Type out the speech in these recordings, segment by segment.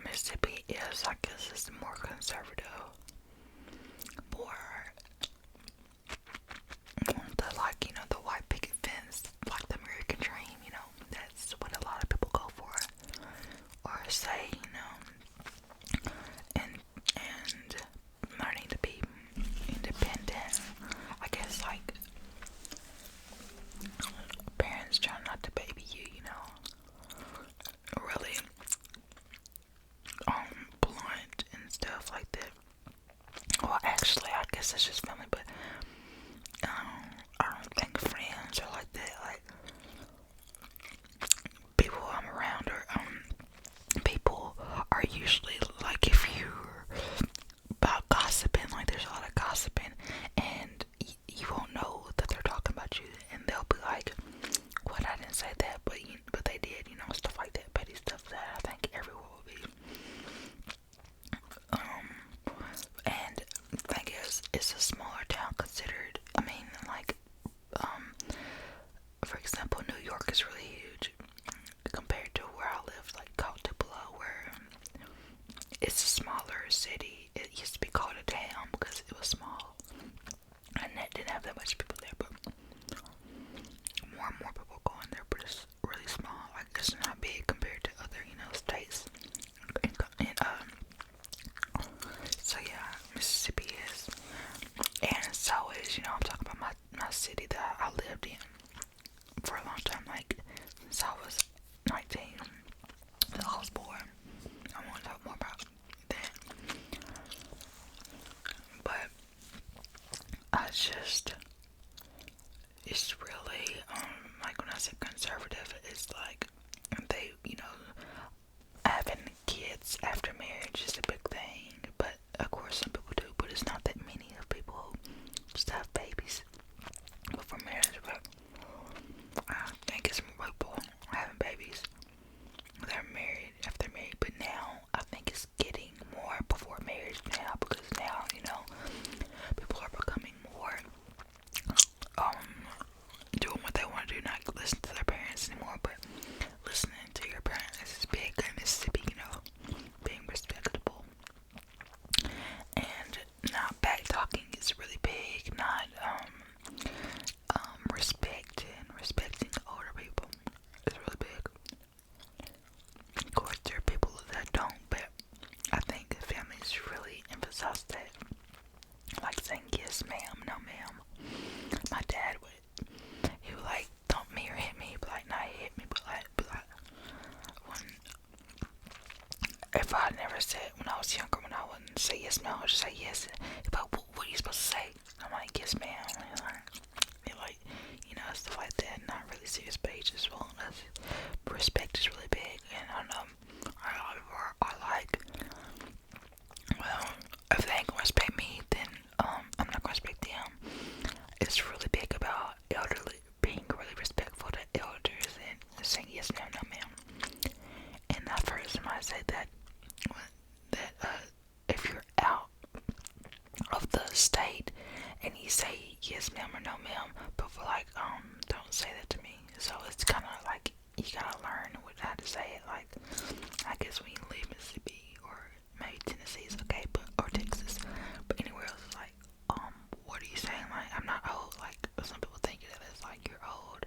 Mississippi is, I guess, is more conservative, more the like, the white picket fence, like the American dream, that's what a lot of people go for, or say, and learning to be independent. I guess like parents try not to baby you, really blunt and stuff like that. Well, actually, I guess it's just family, but I don't think friends are like that. Like people I'm around or people are usually like if you're about gossiping, like there's a lot of gossiping, and you won't know that they're talking about you, and they'll be like, "What? I didn't say that, but they did," stuff like that, petty stuff that I think everyone will be. And the thing is, it's a smaller town considered. I mean, like, for example, New York is really huge compared to where I live, like called Tupelo, where it's a smaller city. It used to be called a town because it was small, and it didn't have that much people there. But more and more people go in there, but it's really small. Like it's not big compared to other, states. So yeah, Mississippi is, and so is, I'm talking about my city that I lived in for a long time, like since I was 19, till I was born. I want to talk more about that, but it's really, like when I say conservative, it's like they, having kids after marriage is a big thing, but of course some people do, but it's not that many of people who just have babies before marriage. But I think it's more people having babies they're married after married. But now I think it's getting more before marriage now, because now people are becoming more doing what they want to do, not listen to their parents anymore, but listening to your parents is big in Mississippi, being respectable and not back talking is really big, not respecting older people is really big. Of course there are people that don't, but I think families really emphasize that, like saying yes ma'am, no ma'am. My dad he would like thump me or hit me, he'd be like, nah, he hit me, but like when if I never said, when I was younger, when I wouldn't say yes ma'am, I would just say yes. But what are you supposed to say? I'm like, yes ma'am. Like, stuff like that. Not really serious, but he just won't. Respect is really big, and I like, well, if they ain't gonna respect me, then I'm not gonna respect them. It's really big about elderly, being really respectful to elders and saying yes ma'am, no ma'am. And I've heard somebody say that if you're out of the state and you say yes ma'am or no ma'am, people like don't say that to me. So it's kind of like you gotta learn how to say it. Like I guess when you leave Mississippi or maybe Tennessee is okay, but or Texas, but anywhere else is like what are you saying? Like I'm not old. Like some people think that it's like you're old.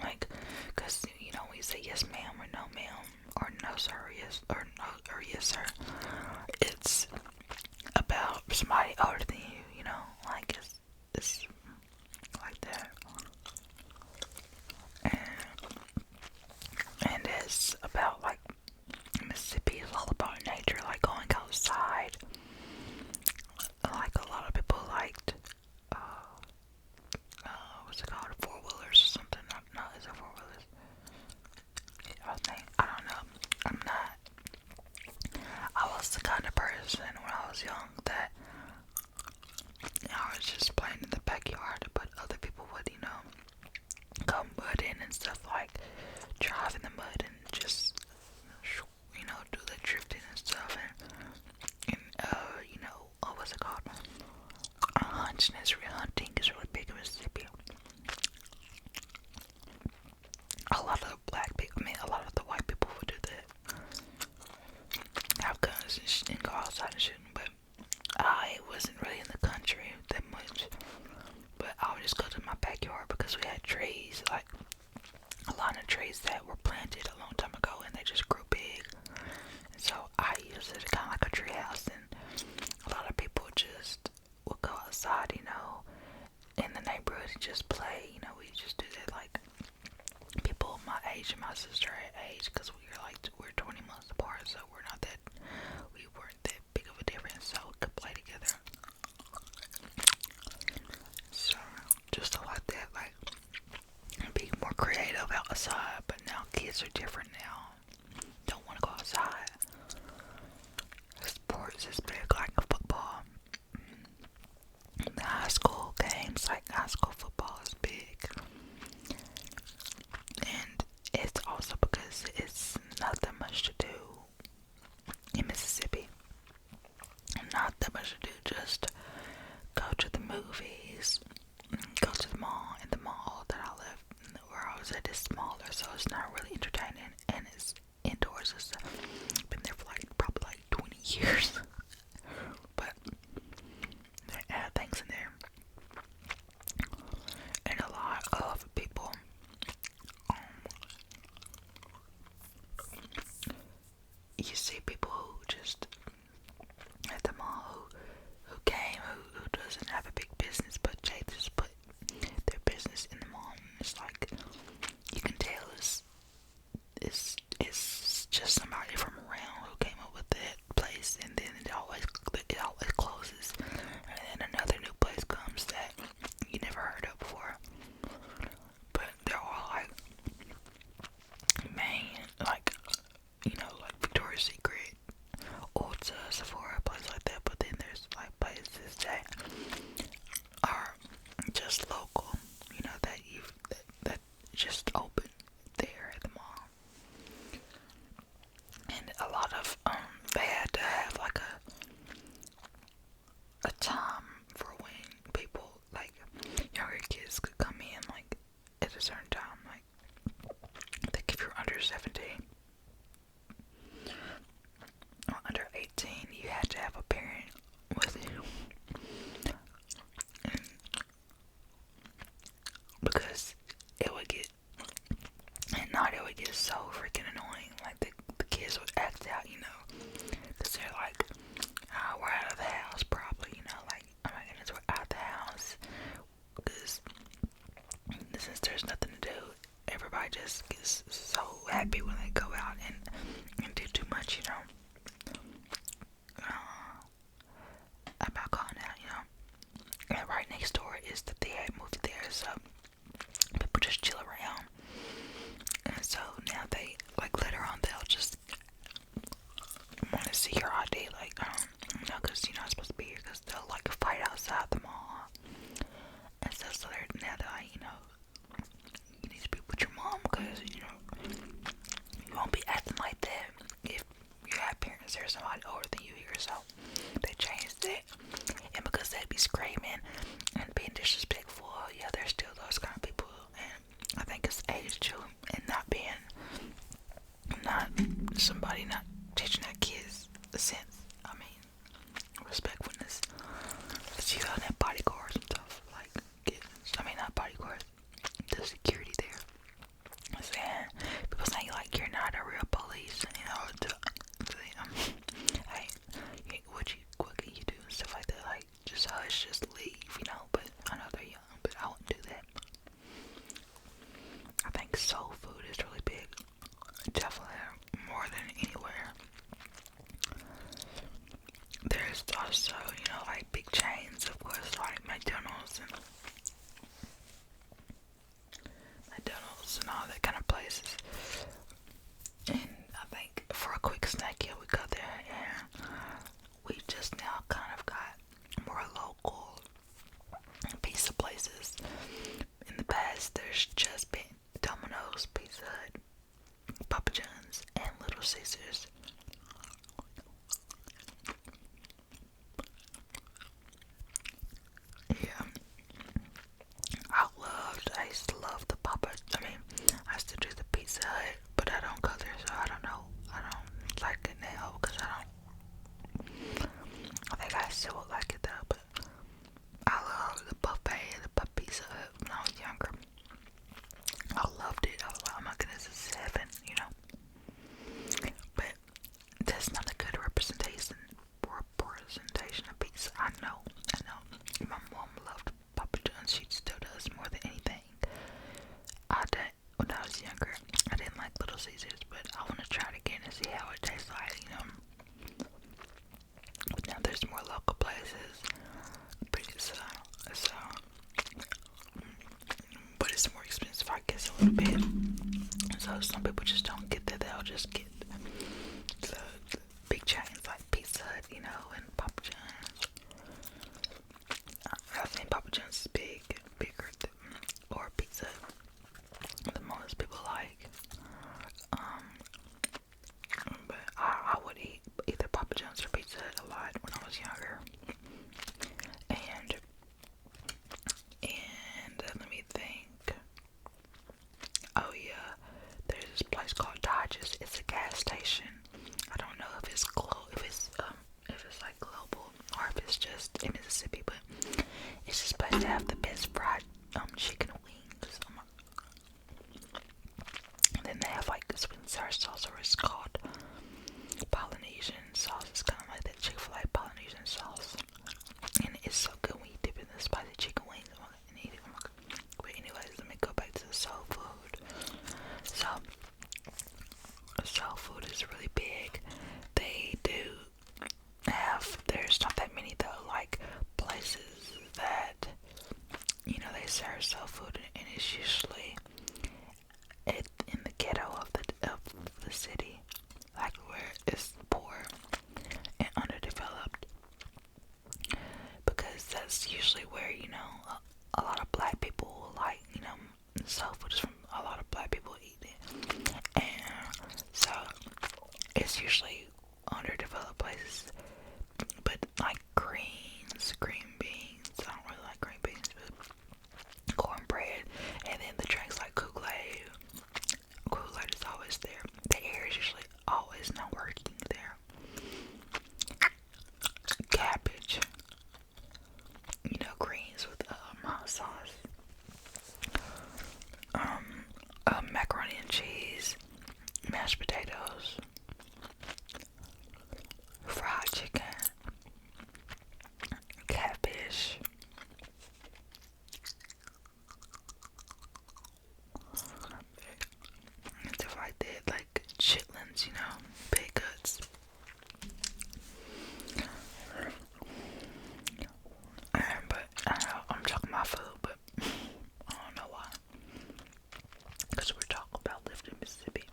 Like, cause when you say yes ma'am or no ma'am or no sir or yes or no or yes sir, it's about somebody older than you. Like it's like that, and it's about like Mississippi is all about nature, like going outside. Like a lot of people liked what's it called, four-wheelers or something. No, is it four-wheelers? I don't know. I'm not. I was the kind of person when I was young that are different now. Don't want to go outside. Sports is big, like football. The high school games, like high school football, is big. And it's also because it's not that much to do in Mississippi. Not that much to do, just go to the movies, go to the mall, and the mall that I live, where I was at, is smaller, so it's not really entertaining, and it's indoors. It's been there for like probably like 20 years, but they add things in there, and a lot of people, you see people who just at the mall who came, who doesn't have a big business, but they just put their business in the mall. And it's like, you can tell it's just somebody from around who came up with that place, and then it always closes, and then another new place comes that you never heard of before. But they're all like main, like, you know, like Victoria's Secret, Ulta, Sephora, places like that. But then there's like places that are just local, you know, that just open there at the mall. And a lot of they had to have like a time for when people, like younger kids, could come in like at a certain time. Like, I think if you're under 17 or under 18, you had to have a parent with you. And because it would get, at night it would get so freaking annoying. Like the kids would act out, you know, because they're like, oh, we're out of the house probably, you know, like, oh my goodness, we're out of the house. Because since there's nothing to do, everybody just gets so happy when they go out and do too much, you know. About calling out, you know. And right next door is the theater, movie theater, so people just chill around. And so now they, like, later on, they'll just want to see your ID, like, you know, because you're not supposed to be here, because they'll, like, fight outside the mall. And so they're, now they're like, you know, you need to be with your mom, because, you know, you won't be acting like that if you have parents or somebody older than you here. So they changed it. And because they'd be screaming and being disrespectful, yeah, there's still those kind of people. And I think it's age too, and not somebody not teaching their kids the sense. I mean, respectfulness. Cause you got that bodyguards and stuff, like, not bodyguards, the security there. Saying, people saying, like, you're not a real police, you know, hey, what can you do, and stuff like that, like, just hush, just leave, you know. But I know they're young, but I wouldn't do that. I think soul food is really big, definitely more than anywhere. Papa John's or Pizza Hut a lot when I was younger. And let me think. Oh yeah, there's this place called Dodge's. It's a gas station. I don't know if it's if it's like global or if it's just in Mississippi, but it's just supposed to have the best fried chicken wings. And then they have like this sweet and sour sauce, or it's called Polynesian sauce. It's kind of like that Chick-fil-A Polynesian sauce, and it's so good when you dip it in the spicy chicken wings and eat it. But anyways, let me go back to the soul food. So soul food is really big. They do have, there's not that many though, like places that, you know, they serve soul food, and it's usually in the ghetto of the city, like where it's poor and underdeveloped, because that's usually where, you know, a lot of black people like, you know, soul food is from a lot of black people eat it, and so it's usually underdeveloped places. But like green beans, I don't really like green beans, but cornbread, and then the drinks like Kool-Aid is always there. The air is usually always not working there. Cabbage, you know, greens with hot sauce, macaroni and cheese, mashed potatoes, fried chicken, catfish, and stuff like that, like chitlins, you know, pig guts. But I know I'm talking about food, but I don't know why. Because we're talking about living in Mississippi.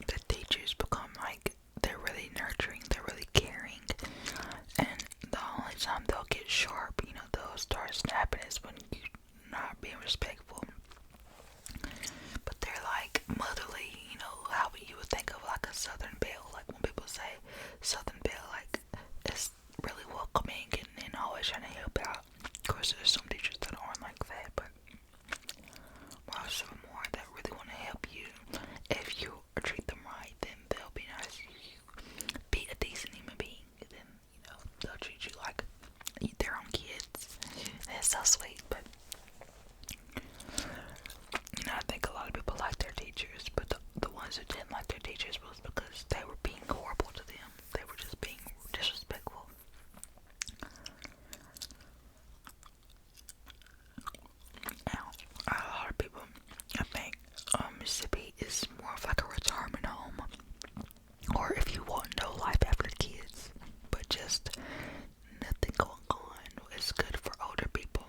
The teachers become like, they're really nurturing, they're really caring, and the only time they'll get sharp, you know, they'll start snapping is when you're not being respectful. But they're like motherly, you know, how you would think of like a Southern Belle. Like when people say Southern Belle, like it's really welcoming and always trying to help out. Of course, there's some teachers that aren't like that, but most of them are that really want to help you. If you treat them right, then they'll be nice. If you be a decent human being, then, you know, they'll treat you like their own kids. That's so sweet. But, you know, I think a lot of people like their teachers, but the ones who didn't like their teachers was because they were being horrible to them. They were just being disrespectful. Now, a lot of people, I think, Mississippi is more of like a retirement home, or if you want no life after the kids, but just nothing going on. It's good for older people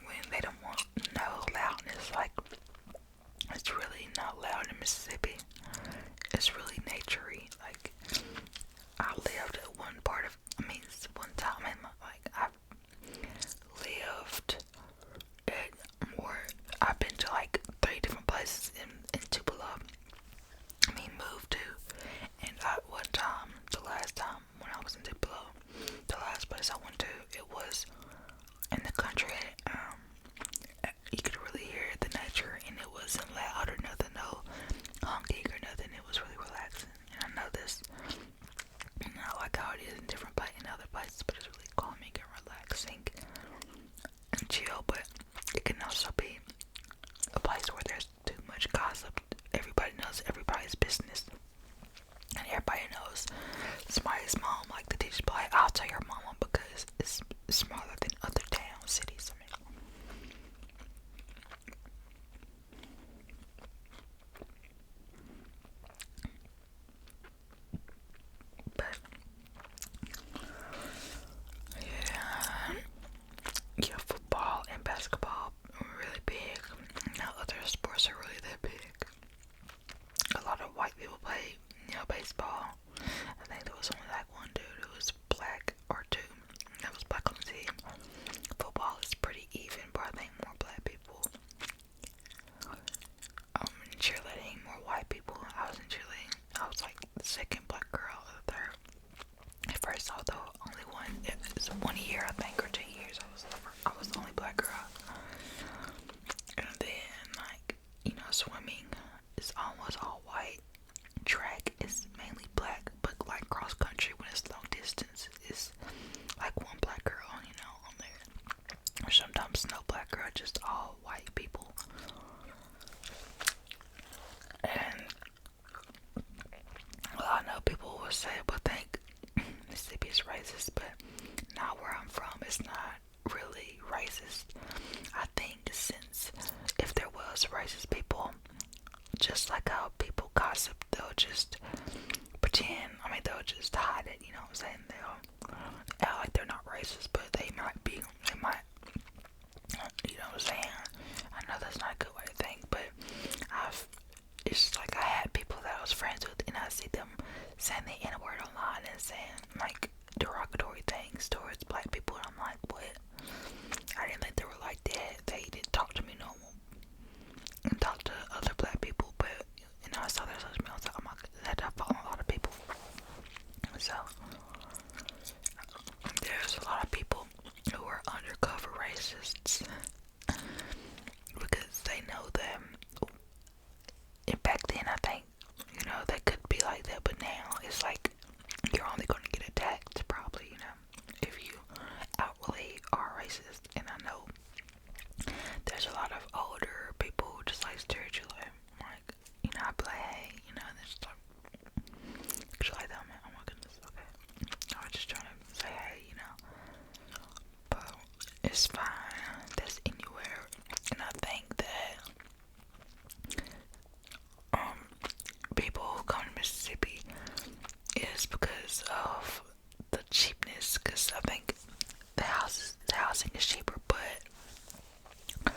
when they don't want no loudness. Like, it's really not loud in Mississippi. It's really naturey. Like, I lived at one time in my, like, I've lived at more, I've been to like 3 different places in Tupelo. Moved to, and one time, the last time when I was in Tupelo, the last place I went to, it was in the country. You could really hear the nature, and it wasn't loud or nothing, no honking or nothing. It was really relaxing, and I know this, and I like how it is in different in other places, but it's really calming and relaxing and chill. But it can also be a place where there's too much gossip. Everybody knows everybody's business, and everybody knows somebody's mom. Like the teachers be like, I'll tell your mama, because it's smaller than other towns, cities. But yeah, football and basketball are really big. Now other sports are really that big. A lot of white people play, you know, baseball. I think there was only like one dude who was black, or two that was black on the team. Football is pretty even, but I think more black people. In cheerleading, more white people. I was in cheerleading. track is mainly black, but like cross country when it's long distance is like one black girl, on there. Or sometimes no black girl, just all white people. And well, I know people will say, well, think Mississippi is racist, but not where I'm from. It's not really racist. I think since if there was racist people, just like how people gossip, they'll just pretend. They'll just hide it. You know what I'm saying? They'll act like they're not racist, but they might be. They might. You know what I'm saying? I know that's not a good way to think, but it's like I had people that I was friends with, and I see them saying the N-word online and saying like derogatory things towards black people, and I'm like, what? I didn't think they were like that. They didn't talk to me normal and talk to other black people, but I saw their social media. I was like, oh my god, I follow a lot of people. So there's a lot of people who are undercover racists because they know them. And back then, I think, they could be like that, but now it's like you're only going to get attacked, probably, if you outwardly are racist. And I know there's a lot of older people who just like stereotype, like, I be like, hey, and they just like that, man. Oh my goodness, okay. I was just trying to say, hey, but it's fine. That's anywhere, and I think that people who come to Mississippi is because of the cheapness. Because I think the housing is cheaper, but the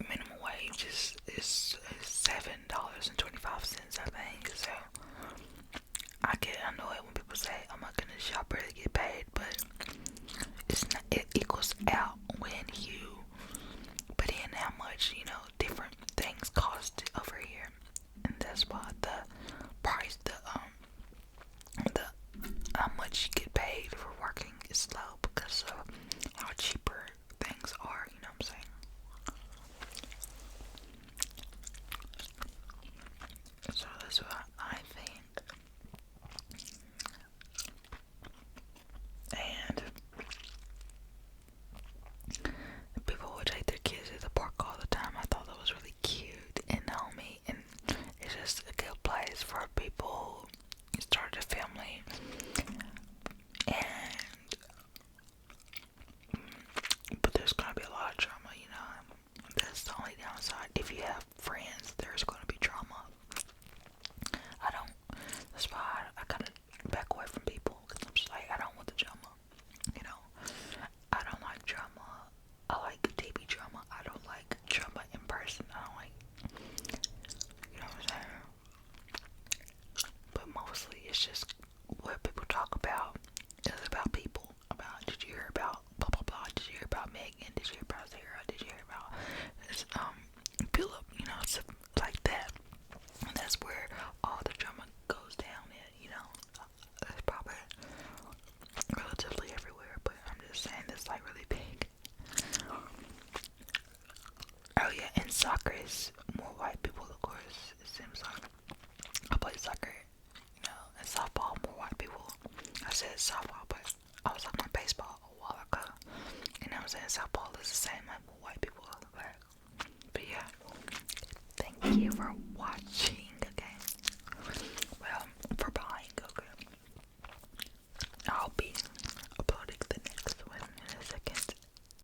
minimum wage is $7.25. I think so. I know it when people say, "Oh my goodness, y'all barely get paid," but it's not. It equals out when you put in how much different things cost over here, and that's why the price, the how much you get paid for working is low because of how cheaper things are. You know what I'm saying? So that's what I think. And people would take their kids to the park all the time. I thought that was really cute and homey, and it's just a good place for people who started a family. But there's gonna be a lot of drama, that's the only downside. If you have